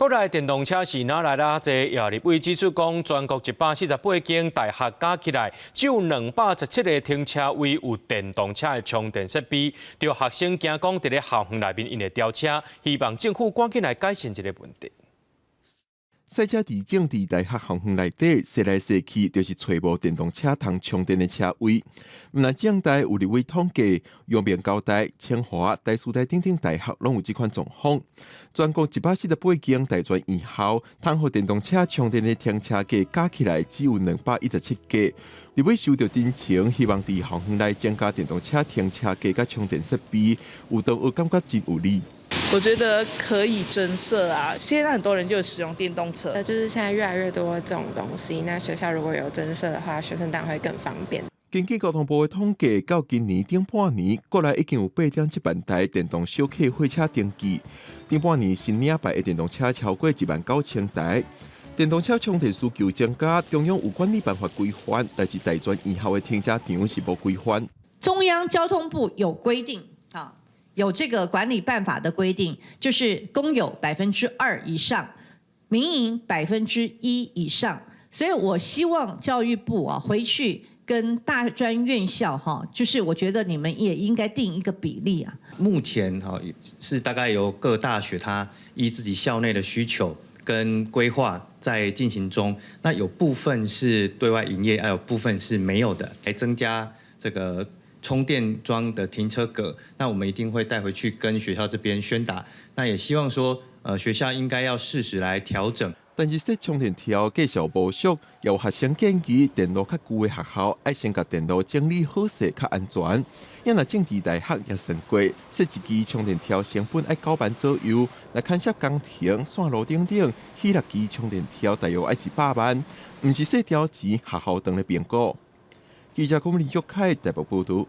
国内电动车是哪来啦？这业立委指出讲，全国148间大厦加起来，只有217个停车位有电动车的充电设备。有学生惊讲，伫咧校园内面因会飙车，希望政府赶紧来改善这个问题。赛车地政伫大学校园内底，踅来踅去，就是找无电动车通充电的车位。毋但政大有立委统计，阳明高大、清华、台师大等等大学拢有这款状况。全国148间大专院校，通互电动车充电的停车格加起来只有217家。立委收到真情，希望伫校园内增加电动车停车格甲充电设备，有同学感觉真有利。我觉得可以增设啊，现在很多人就使用电动车，就是现在越来越多这种东西，那学校如果有增设的话，学生当然会更方便。根据交通部的统计，到今年顶半年，国内已经有8.7万台电动小客货车登记。顶半年新领牌的电动车超过19000台。电动车充电需求增加，中央有管理办法规范，但是大专院校的停车场是无规范。中央交通部有规定，有这个管理办法的规定，就是公有2%以上，民营1%以上。所以我希望教育部回去跟大专院校就是我觉得你们也应该定一个比例啊。目前是大概由各大学它依自己校内的需求跟规划在进行中，那有部分是对外营业，还有部分是没有的，来增加这个充电桩的停车格，那我们一定会带回去跟学校这边宣达。那也希望说，学校应该要适时来调整。但是说充电条继续无俗，有学生建议电路较旧的学校，爱先把电路整理好势较安全。因若政治大学也算过，说一支充电条成本要9万左右，来牵涉工程、线路等等，起6支充电条大约要100万，唔是细条钱学校当咧评估。记者郭明玉凯台北报道。